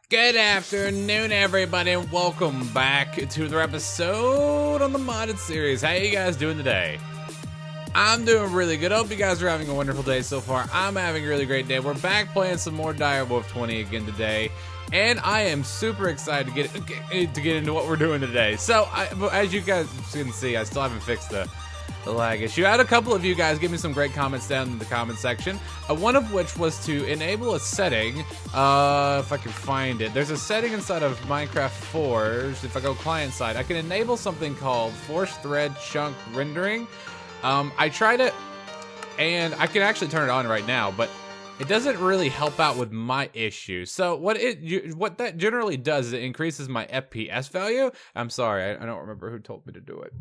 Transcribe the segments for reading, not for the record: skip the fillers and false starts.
Good afternoon, everybody, and welcome back to another episode on the modded series. How you guys doing today? I'm doing really good. Hope you guys are having a wonderful day so far. I'm having a really great day. We're back playing some more Direwolf20 again today, and I am super excited to get into what we're doing today. So, as you guys can see, I still haven't fixed the lag issue. I had a couple of you guys give me some great comments down in the comment section, one of which was to enable a setting, if I can find it. There's a setting inside of Minecraft Forge. If I go client side, I can enable something called Force Thread Chunk Rendering. I tried it, and I can actually turn it on right now, but it doesn't really help out with my issue. So what that generally does is it increases my FPS value. I'm sorry, I don't remember who told me to do it.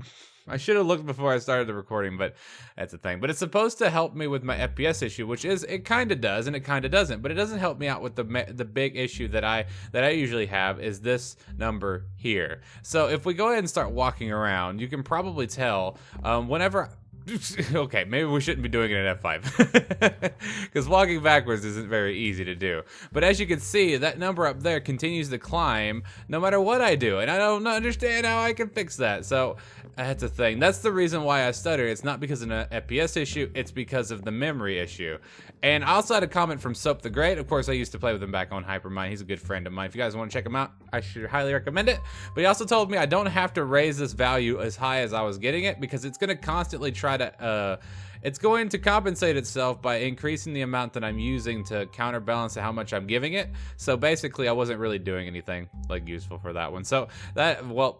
I should have looked before I started the recording, but that's a thing. But it's supposed to help me with my FPS issue, which is, it kind of does and it kind of doesn't. But it doesn't help me out with the big issue that I usually have, is this number here. So if we go ahead and start walking around, you can probably tell whenever. Okay, maybe we shouldn't be doing it in F5 because walking backwards isn't very easy to do. But as you can see, that number up there continues to climb no matter what I do, and I don't understand how I can fix that. So that's a thing. That's the reason why I stutter. It's not because of an FPS issue, it's because of the memory issue. And I also had a comment from Soap the Great. Of course, I used to play with him back on Hypermine. He's a good friend of mine. If you guys want to check him out, I should highly recommend it. But he also told me I don't have to raise this value as high as I was getting it, because it's going to constantly try to it's going to compensate itself by increasing the amount that I'm using to counterbalance how much I'm giving it. So basically, I wasn't really doing anything like useful for that one. So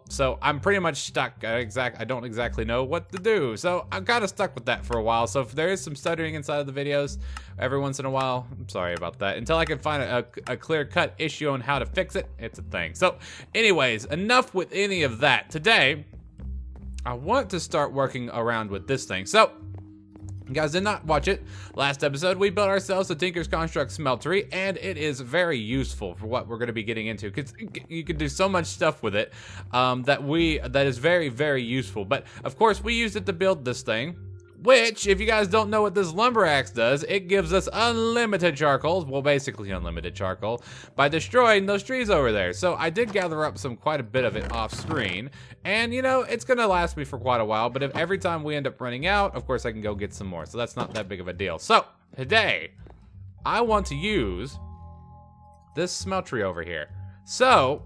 so I'm pretty much stuck. I don't exactly know what to do. So I'm kind of stuck with that for a while. So if there is some stuttering inside of the videos every once in a while, I'm sorry about that. Until I can find a clear-cut issue on how to fix it, it's a thing. So anyways, enough with any of that. Today, I want to start working around with this thing. So, you guys did not watch it last episode. We built ourselves a Tinker's Construct Smeltery, and it is very useful for what we're going to be getting into, because you can do so much stuff with it that is very, very useful. But of course, we used it to build this thing, which, if you guys don't know what this lumber axe does, it gives us unlimited charcoal, well, basically unlimited charcoal, by destroying those trees over there. So I did gather up quite a bit of it off screen, and you know, it's gonna last me for quite a while, but if every time we end up running out, of course I can go get some more, so that's not that big of a deal. So today, I want to use this smeltery over here. So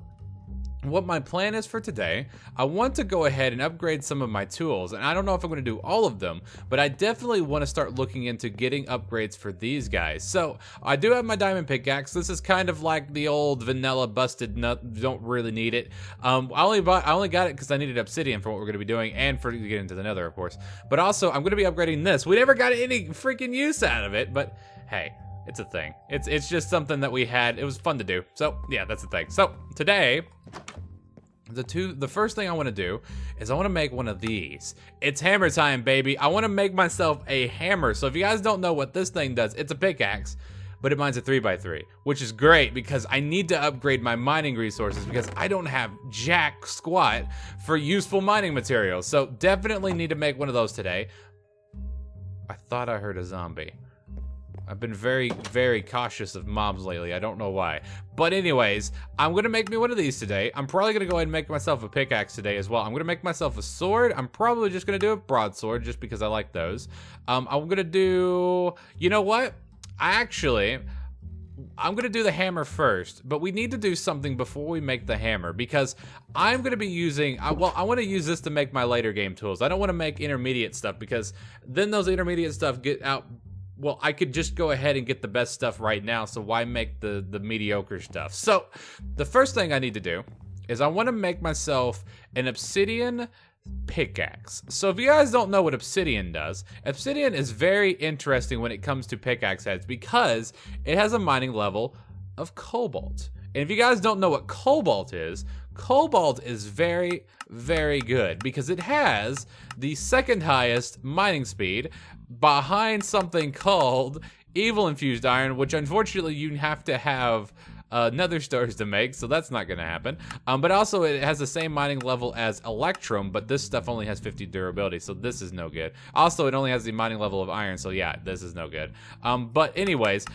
what my plan is for today, I want to go ahead and upgrade some of my tools, and I don't know if I'm going to do all of them, but I definitely want to start looking into getting upgrades for these guys. So I do have my diamond pickaxe. This is kind of like the old vanilla busted nut, don't really need it. I only got it because I needed obsidian for what we're going to be doing, and for to get into the nether, of course. But also, I'm going to be upgrading this. We never got any freaking use out of it, but hey, it's a thing. It's just something that we had. It was fun to do. So yeah, that's the thing. So today, the first thing I want to do is I want to make one of these. It's hammer time, baby. I want to make myself a hammer. So if you guys don't know what this thing does, it's a pickaxe, but mine's a 3x3, which is great because I need to upgrade my mining resources because I don't have jack squat for useful mining materials. So definitely need to make one of those today. I thought I heard a zombie. I've been very, very cautious of mobs lately. I don't know why. But anyways, I'm going to make me one of these today. I'm probably going to go ahead and make myself a pickaxe today as well. I'm going to make myself a sword. I'm probably just going to do a broadsword just because I like those. I'm going to do... You know what? I'm going to do the hammer first, but we need to do something before we make the hammer because I'm going to be using... I want to use this to make my later game tools. I don't want to make intermediate stuff because then those intermediate stuff get out... Well, I could just go ahead and get the best stuff right now, so why make the mediocre stuff? So, the first thing I need to do is I want to make myself an obsidian pickaxe. So if you guys don't know what obsidian does, obsidian is very interesting when it comes to pickaxe heads because it has a mining level of cobalt. And if you guys don't know what cobalt is very, very good because it has the second highest mining speed behind something called evil infused iron, which unfortunately you have to have nether stars to make, so that's not gonna happen. But also it has the same mining level as electrum, but this stuff only has 50 durability, so this is no good. Also, it only has the mining level of iron, so yeah, this is no good. But anyways,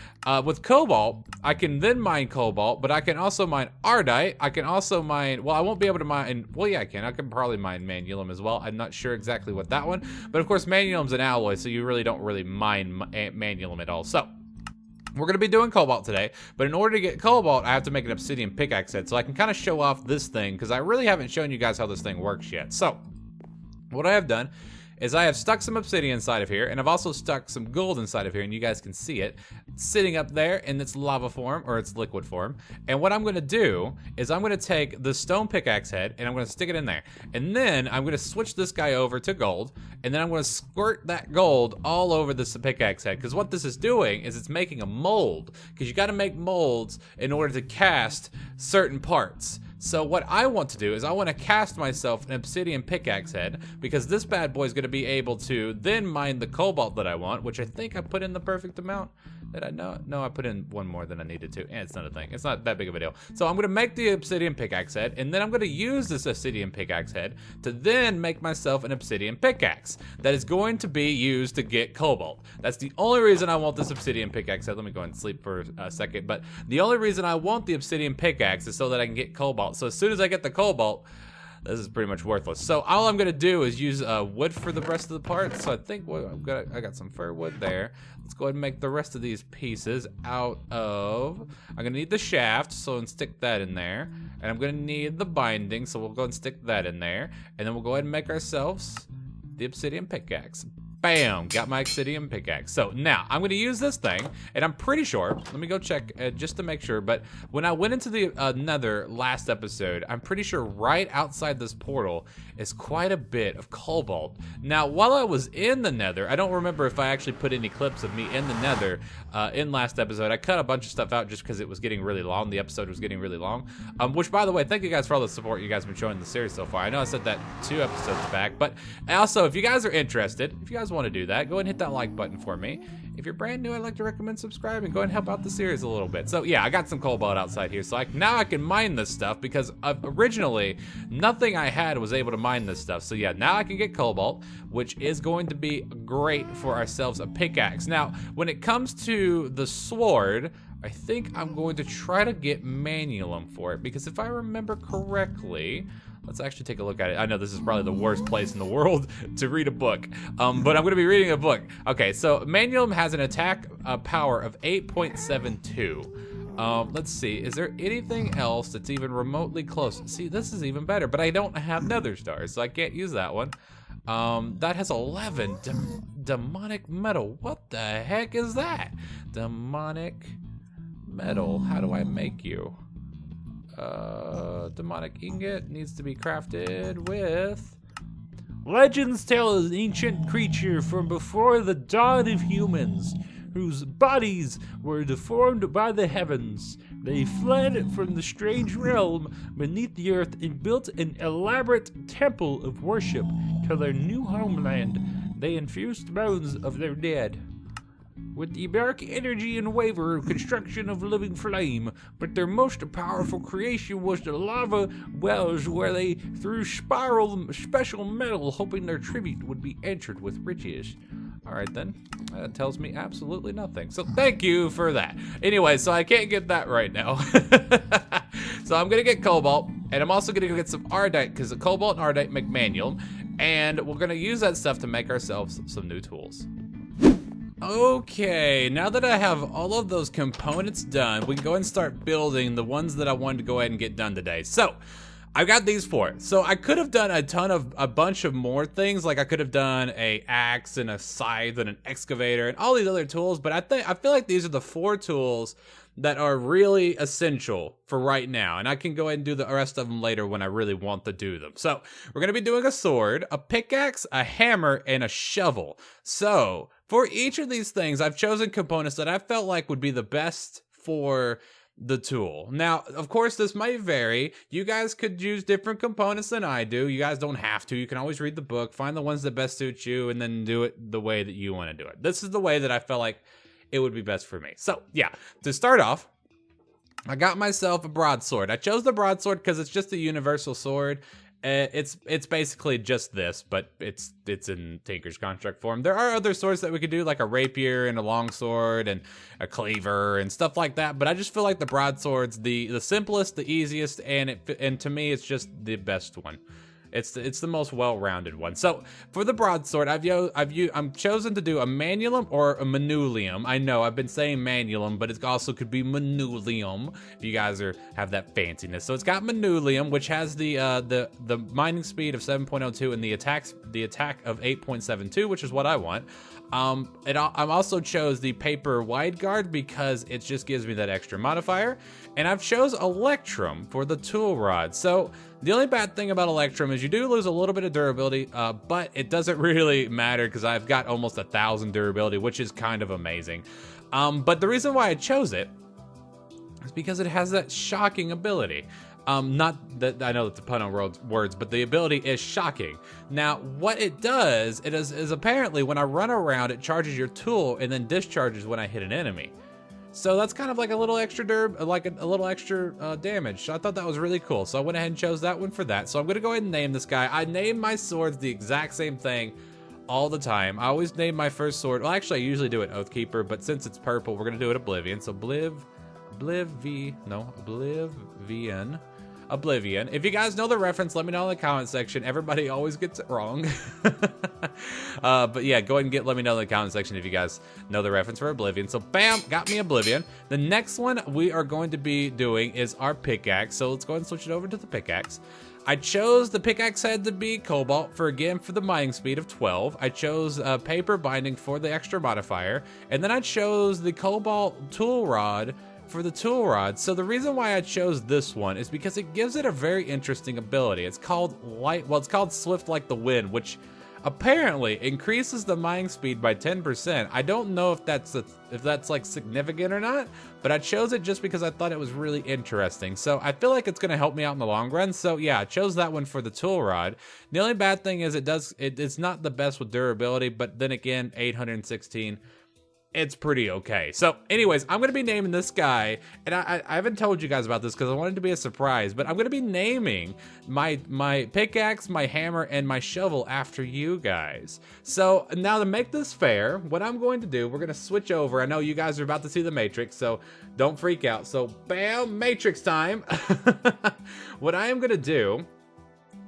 with cobalt, I can then mine cobalt, but I can also mine ardite. I can also mine, well, I won't be able to mine, well, yeah, I can probably mine manulum as well. I'm not sure exactly what that one, but of course, manulum's an alloy, so you really don't really mine manulum at all. So we're going to be doing cobalt today, but in order to get cobalt, I have to make an obsidian pickaxe head, so I can kind of show off this thing, because I really haven't shown you guys how this thing works yet. So what I have done is I have stuck some obsidian inside of here, and I've also stuck some gold inside of here, and you guys can see it sitting up there in its lava form, or its liquid form. And what I'm gonna do is I'm gonna take the stone pickaxe head, and I'm gonna stick it in there. And then I'm gonna switch this guy over to gold, and then I'm gonna squirt that gold all over this pickaxe head, because what this is doing is it's making a mold, because you gotta make molds in order to cast certain parts. So what I want to do is I want to cast myself an obsidian pickaxe head, because this bad boy is going to be able to then mine the cobalt that I want, which I think I put in the perfect amount. Did I know? No, I put in one more than I needed to, and it's not a thing. It's not that big of a deal. So I'm going to make the obsidian pickaxe head, and then I'm going to use this obsidian pickaxe head to then make myself an obsidian pickaxe that is going to be used to get cobalt. That's the only reason I want this obsidian pickaxe head. Let me go and sleep for a second. But the only reason I want the obsidian pickaxe is so that I can get cobalt. So as soon as I get the cobalt, this is pretty much worthless. So all I'm gonna do is use wood for the rest of the parts. So I think I got some fir wood there. Let's go ahead and make the rest of these pieces out of, I'm gonna need the shaft, so and stick that in there. And I'm gonna need the binding, so we'll go and stick that in there. And then we'll go ahead and make ourselves the obsidian pickaxe. Bam, got my obsidian pickaxe. So now I'm gonna use this thing, and I'm pretty sure, let me go check just to make sure, but when I went into the nether last episode, I'm pretty sure right outside this portal is quite a bit of cobalt. Now, while I was in the nether, I don't remember if I actually put any clips of me in the nether in last episode. I cut a bunch of stuff out just because it was getting really long. The episode was getting really long, which, by the way, thank you guys for all the support you guys have been showing the series so far. I know I said that 2 episodes back, but also, if you guys are interested, if you guys want to do that, go ahead and hit that like button for me. If you're brand new, I'd like to recommend subscribing. Go ahead and help out the series a little bit. So yeah, I got some cobalt outside here, so now I can mine this stuff, because originally nothing I had was able to mine this stuff. So yeah, now I can get cobalt, which is going to be great for ourselves a pickaxe. Now, when it comes to the sword, I think I'm going to try to get manulum for it, because if I remember correctly, let's actually take a look at it. I know this is probably the worst place in the world to read a book, but I'm going to be reading a book. Okay, so manulum has an attack power of 8.72. Let's see, is there anything else that's even remotely close? See, this is even better, but I don't have nether stars, so I can't use that one. That has 11. Demonic metal. What the heck is that? Demonic metal. How do I make you? Demonic ingot needs to be crafted with. Legends tell of an ancient creature from before the dawn of humans, whose bodies were deformed by the heavens. They fled from the strange realm beneath the earth and built an elaborate temple of worship to their new homeland. They infused bones of their dead with the dark energy and waver of construction of living flame, but their most powerful creation was the lava wells where they threw special metal, hoping their tribute would be entered with riches. All right then, that tells me absolutely nothing. So thank you for that. Anyway, so I can't get that right now. So I'm gonna get cobalt, and I'm also gonna go get some ardite, because the cobalt and ardite make manulum, and we're gonna use that stuff to make ourselves some new tools. Okay, now that I have all of those components done, we can go ahead and start building the ones that I wanted to go ahead and get done today. So, I've got these 4. So I could have done a bunch of more things, like I could have done a axe and a scythe and an excavator and all these other tools, but I feel like these are the 4 tools that are really essential for right now, and I can go ahead and do the rest of them later when I really want to do them. So we're going to be doing a sword, a pickaxe, a hammer, and a shovel. So for each of these things, I've chosen components that I felt like would be the best for the tool. Now, of course, this might vary. You guys could use different components than I do. You guys don't have to. You can always read the book, find the ones that best suit you, and then do it the way that you want to do it. This is the way that I felt like it would be best for me. So yeah, to start off, I got myself a broadsword. I chose the broadsword because it's just a universal sword. It's basically just this, but it's in Tinker's Construct form. There are other swords that we could do, like a rapier and a longsword and a cleaver and stuff like that. But I just feel like the broadsword's the simplest, the easiest, and to me, it's just the best one. It's the most well-rounded one. So for the broadsword, I'm chosen to do a manulum or a manulium. I know I've been saying manulum, but it also could be manulium if you guys have that fanciness. So it's got manulium, which has the mining speed of 7.02 and the attack of 8.72, which is what I want. I also chose the paper wide guard because it just gives me that extra modifier, and I've chose Electrum for the tool rod. So the only bad thing about Electrum is you do lose a little bit of durability, but it doesn't really matter because I've got almost 1,000 durability, which is kind of amazing. But the reason why I chose it is because it has that shocking ability. Not that I know that's a pun on words, but the ability is shocking. Now, what it does, is apparently when I run around, it charges your tool and then discharges when I hit an enemy. So that's kind of like a little extra damage. So I thought that was really cool. So I went ahead and chose that one for that. So I'm gonna go ahead and name this guy. I name my swords the exact same thing all the time. I always name my first sword. Well, actually, I usually do it Oathkeeper, but since it's purple, we're gonna do it Oblivion. So Oblivion. If you guys know the reference, let me know in the comment section. Everybody always gets it wrong. But yeah, go ahead and let me know in the comment section if you guys know the reference for Oblivion. So bam, got me Oblivion. The next one we are going to be doing is our pickaxe. So let's go ahead and switch it over to the pickaxe. I chose the pickaxe head to be Cobalt for the mining speed of 12. I chose paper binding for the extra modifier. And then I chose the Cobalt tool rod for the tool rod. So the reason why I chose this one is because it gives it a very interesting ability. It's called it's called Swift Like the Wind, which apparently increases the mining speed by 10%. I don't know if that's like significant or not, but I chose it just because I thought it was really interesting. So I feel like it's going to help me out in the long run. So yeah, I chose that one for the tool rod. The only bad thing is it's not the best with durability, but then again, 816. It's pretty okay. So anyways, I'm going to be naming this guy, and I haven't told you guys about this because I wanted it to be a surprise, but I'm going to be naming my pickaxe, my hammer, and my shovel after you guys. So now to make this fair, what I'm going to do, we're going to switch over. I know you guys are about to see the Matrix, so don't freak out. So bam, Matrix time. What I am going to do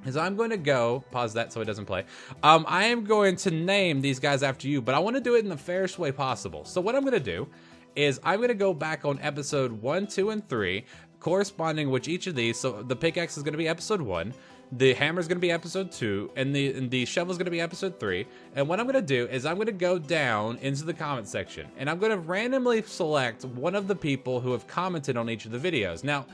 is I'm going to go, pause that so it doesn't play. I am going to name these guys after you, but I want to do it in the fairest way possible. So what I'm going to do is I'm going to go back on episode 1, 2, and 3, corresponding with each of these. So the pickaxe is going to be episode 1, the hammer is going to be episode 2, and the shovel is going to be episode 3. And what I'm going to do is I'm going to go down into the comment section, and I'm going to randomly select one of the people who have commented on each of the videos. Now,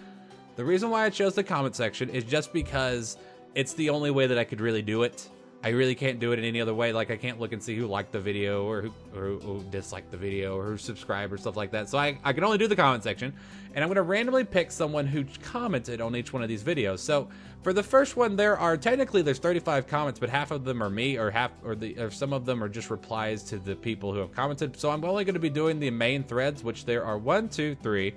the reason why I chose the comment section is just because it's the only way that I could really do it. I really can't do it in any other way. Like, I can't look and see who liked the video or who disliked the video or who subscribed or stuff like that. So I can only do the comment section, and I'm going to randomly pick someone who commented on each one of these videos. So for the first one, there's 35 comments, but half of them are me, or some of them are just replies to the people who have commented. So I'm only going to be doing the main threads, which there are 1, 2, 3,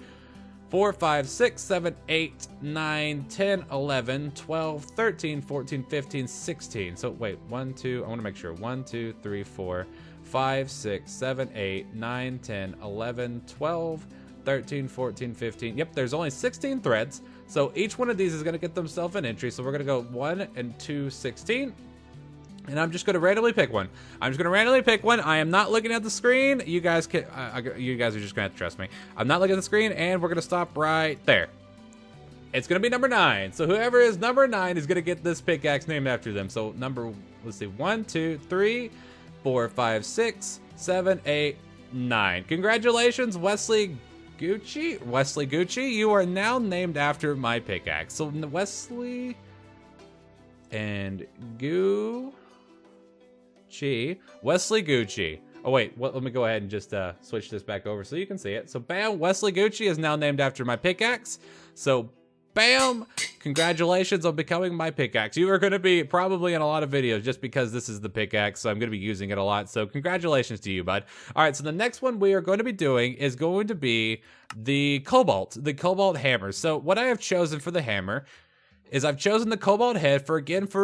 4, 5, 6, 7, 8, 9, 10, 11, 12, 13, 14, 15, 16. So wait, 1, 2, I want to make sure. 1, 2, 3, 4, 5, 6, 7, 8, 9, 10, 11, 12, 13, 14, 15. Yep, there's only 16 threads. So each one of these is going to get themselves an entry. So we're going to go 1 and 2, 16. And I'm just going to randomly pick one. I am not looking at the screen. You guys are just going to have to trust me. I'm not looking at the screen, and we're going to stop right there. It's going to be number 9. So whoever is number 9 is going to get this pickaxe named after them. So let's see, 1, 2, 3, 4, 5, 6, 7, 8, 9. Congratulations, Wesley Gucci. You are now named after my pickaxe. So Wesley and Wesley Gucci. Oh wait, let me go ahead and just switch this back over so you can see it. So bam, Wesley Gucci is now named after my pickaxe. So bam! Congratulations on becoming my pickaxe. You are going to be probably in a lot of videos just because this is the pickaxe, so I'm going to be using it a lot. So congratulations to you, bud. All right, so the next one we are going to be doing is going to be the cobalt hammer. So what I have chosen for the hammer is I've chosen the cobalt head for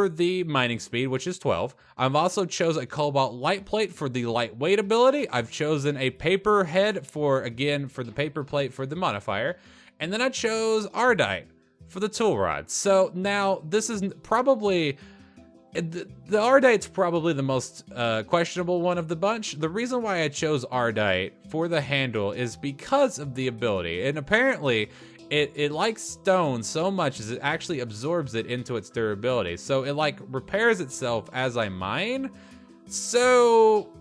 the mining speed, which is 12. I've also chosen a cobalt light plate for the lightweight ability. I've chosen a paper head for the paper plate for the modifier. And then I chose Ardite for the tool rod. So now this is probably, the Ardite's probably the most questionable one of the bunch. The reason why I chose Ardite for the handle is because of the ability. And apparently, it likes stone so much as it actually absorbs it into its durability. So it like repairs itself as I mine. So,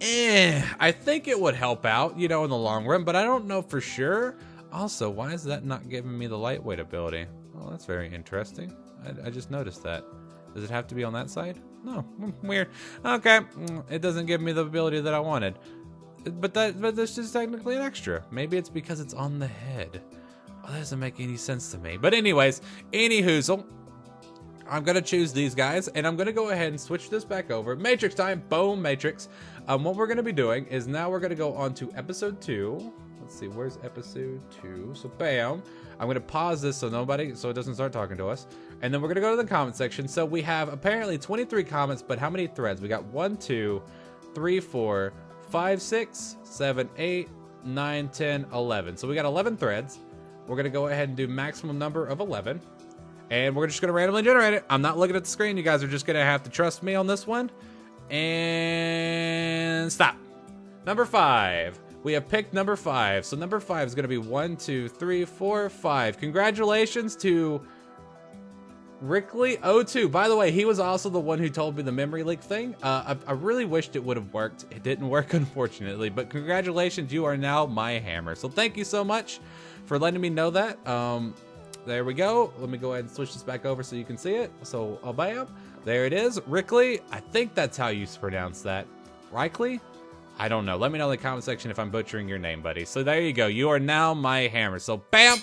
I think it would help out, you know, in the long run, but I don't know for sure. Also, why is that not giving me the lightweight ability? Oh, that's very interesting. I just noticed that. Does it have to be on that side? No, weird. Okay, it doesn't give me the ability that I wanted. But that's just technically an extra. Maybe it's because it's on the head. Oh, that doesn't make any sense to me. But anyways, anyhoozle, I'm gonna choose these guys, and I'm gonna go ahead and switch this back over. Matrix time, boom, Matrix. What we're gonna be doing is now we're gonna go on to episode 2. Let's see, where's episode 2? So bam, I'm gonna pause this so it doesn't start talking to us. And then we're gonna go to the comment section. So we have apparently 23 comments, but how many threads? We got 1, 2, 3, 4, 5, 6, 7, 8, 9, 10, 11. So we got 11 threads. We're gonna go ahead and do maximum number of 11. And we're just gonna randomly generate it. I'm not looking at the screen. You guys are just gonna have to trust me on this one. And stop. Number 5. We have picked number 5. So number 5 is gonna be 1, 2, 3, 4, 5. Congratulations to Rickley02. By the way, he was also the one who told me the memory leak thing. I really wished it would have worked. It didn't work, unfortunately, but congratulations, you are now my hammer. So thank you so much for letting me know that. There we go. Let me go ahead and switch this back over so you can see it. So, bam. There it is. Rickley. I think that's how you pronounce that. Rickley? I don't know. Let me know in the comment section if I'm butchering your name, buddy. So there you go. You are now my hammer. So bam.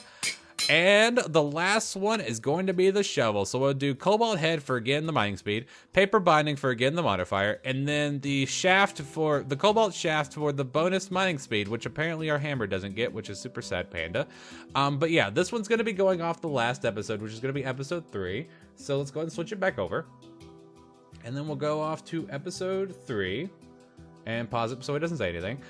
And the last one is going to be the shovel. So we'll do cobalt head for, again, the mining speed, paper binding for, again, the modifier, and then the shaft for the cobalt shaft for the bonus mining speed, which apparently our hammer doesn't get, which is super sad, Panda. But yeah, this one's going to be going off the last episode, which is going to be episode 3. So let's go ahead and switch it back over. And then we'll go off to episode 3. And pause it so it doesn't say anything.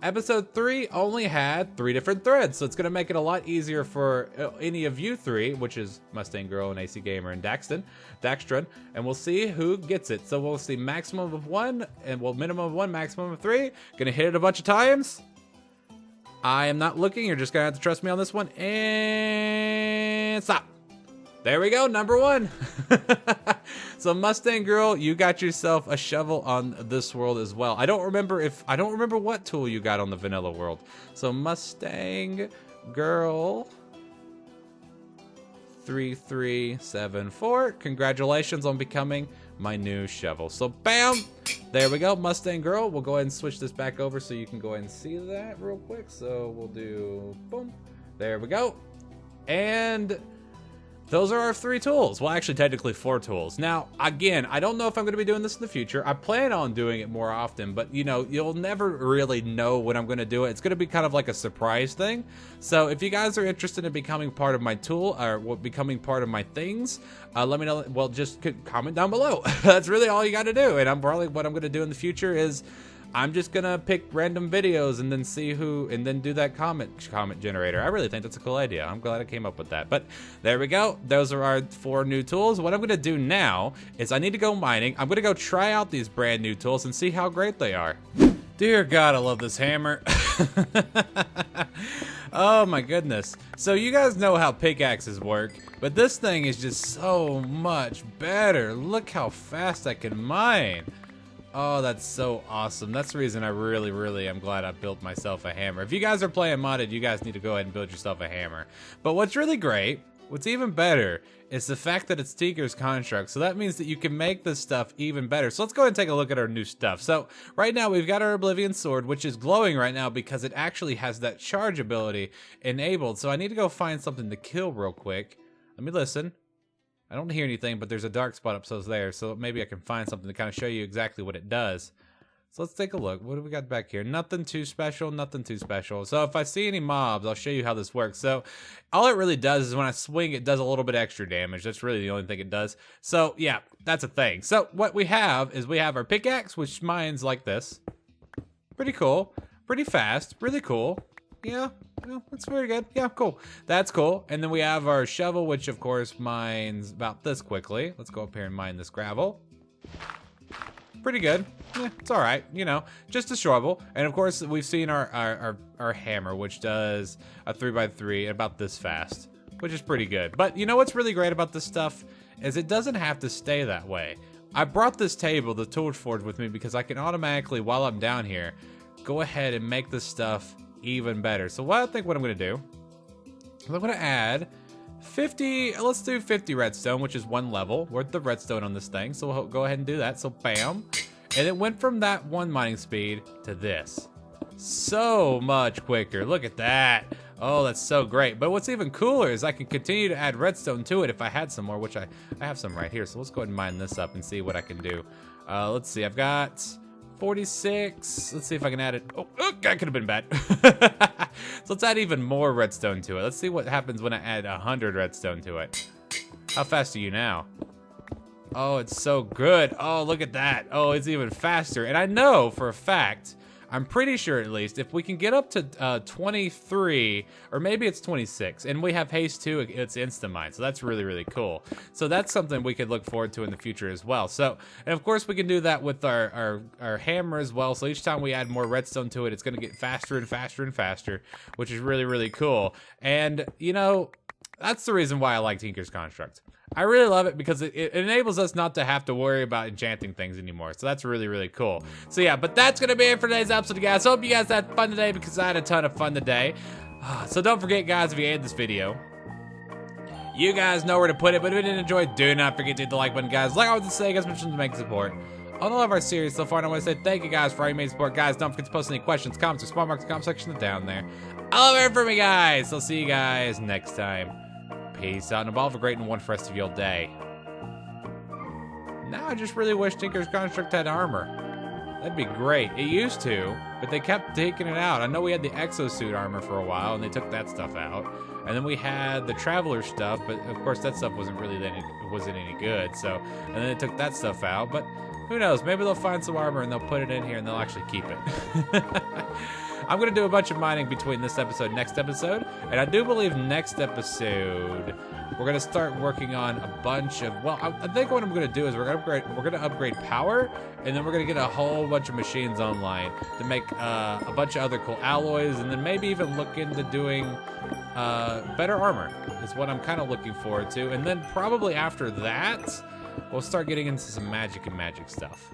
Episode 3 only had 3 different threads, so it's going to make it a lot easier for any of you 3, which is Mustang Girl and AC Gamer and Daxtron, and we'll see who gets it. So we'll see maximum of 1, and well, minimum of 1, maximum of 3. Gonna hit it a bunch of times. I am not looking. You're just gonna have to trust me on this one. And stop. There we go, number 1. So Mustang Girl, you got yourself a shovel on this world as well. I don't remember what tool you got on the vanilla world. So Mustang Girl 3374. Congratulations on becoming my new shovel. So bam, there we go, Mustang Girl. We'll go ahead and switch this back over so you can go ahead and see that real quick. So we'll do boom. There we go. And those are our 3 tools. Well, actually, technically 4 tools. Now, again, I don't know if I'm going to be doing this in the future. I plan on doing it more often, but, you know, you'll never really know when I'm going to do it. It's going to be kind of like a surprise thing. So if you guys are interested in becoming part of my tool or becoming part of my things, let me know. Well, just comment down below. That's really all you got to do. And what I'm going to do in the future is I'm just gonna pick random videos and then see who, and then do that comment generator. I really think that's a cool idea. I'm glad I came up with that. But there we go. Those are our 4 new tools. What I'm gonna do now is I need to go mining. I'm gonna go try out these brand new tools and see how great they are. Dear God, I love this hammer. Oh my goodness. So you guys know how pickaxes work, but this thing is just so much better. Look how fast I can mine. Oh, that's so awesome. That's the reason I really am glad I built myself a hammer. If you guys are playing modded, you guys need to go ahead and build yourself a hammer. But what's really great what's even better is the fact that it's Tinker's Construct. So that means that you can make this stuff even better. So let's go ahead and take a look at our new stuff. So right now we've got our Oblivion Sword, which is glowing right now because it actually has that charge ability enabled. So I need to go find something to kill real quick. Let me listen. I don't hear anything, but there's a dark spot up so there. So maybe I can find something to kind of show you exactly what it does. So let's take a look. What do we got back here? Nothing too special, nothing too special. So if I see any mobs, I'll show you how this works. So all it really does is when I swing, it does a little bit extra damage. That's really the only thing it does. So yeah, that's a thing. So what we have is we have our pickaxe, which mines like this. Pretty cool. Pretty fast. Really cool. Yeah, that's very good. Yeah, cool. That's cool. And then we have our shovel, which of course mines about this quickly. Let's go up here and mine this gravel. Pretty good. Yeah, it's all right. You know, just a shovel. And of course, we've seen our hammer, which does a 3x3 about this fast, which is pretty good. But you know what's really great about this stuff is it doesn't have to stay that way. I brought this table, the Torch Forge, with me because I can automatically, while I'm down here, go ahead and make this stuff even better. So what I'm going to do is I'm going to add 50, let's do 50 redstone, which is 1 level worth of redstone on this thing. So we'll go ahead and do that. So bam. And it went from that 1 mining speed to this. So much quicker. Look at that. Oh, that's so great. But what's even cooler is I can continue to add redstone to it if I had some more, which I have some right here. So let's go ahead and mine this up and see what I can do. Let's see. I've got 46. Let's see if I can add it. Oh, that could have been bad. So let's add even more redstone to it. Let's see what happens when I add 100 redstone to it. How fast are you now? Oh, it's so good. Oh, look at that. Oh, it's even faster. And I know for a fact, I'm pretty sure at least, if we can get up to 23, or maybe it's 26, and we have haste too, it's insta-mine. So that's really, really cool. So that's something we could look forward to in the future as well. So, and of course we can do that with our hammer as well. So each time we add more redstone to it, it's gonna get faster and faster and faster, which is really, really cool. And you know, that's the reason why I like Tinker's Construct. I really love it because it enables us not to have to worry about enchanting things anymore. So that's really, really cool. So yeah, but that's going to be it for today's episode, guys. Hope you guys had fun today because I had a ton of fun today. So don't forget, guys, if you hated this video, you guys know where to put it. But if you didn't enjoy it, do not forget to hit the like button, guys. Like I was saying, guys, mentioned to make support on all of our series so far. And I want to say thank you, guys, for all your amazing support. Guys, don't forget to post any questions, comments, or smart marks in the comment section down there. I love it for me, guys. So I'll see you guys next time. Peace out and evolve a great and one for the rest of your day. Now I just really wish Tinker's Construct had armor. That'd be great. It used to, but they kept taking it out. I know we had the exosuit armor for a while, and they took that stuff out. And then we had the Traveler stuff, but of course that stuff wasn't really any good. So, and then they took that stuff out. But who knows? Maybe they'll find some armor and they'll put it in here and they'll actually keep it. I'm going to do a bunch of mining between this episode and next episode. And I do believe next episode, we're going to start working on a bunch of, well, I think what I'm going to do is we're going to upgrade power, and then we're going to get a whole bunch of machines online to make a bunch of other cool alloys, and then maybe even look into doing better armor is what I'm kind of looking forward to. And then probably after that, we'll start getting into some magic and magic stuff.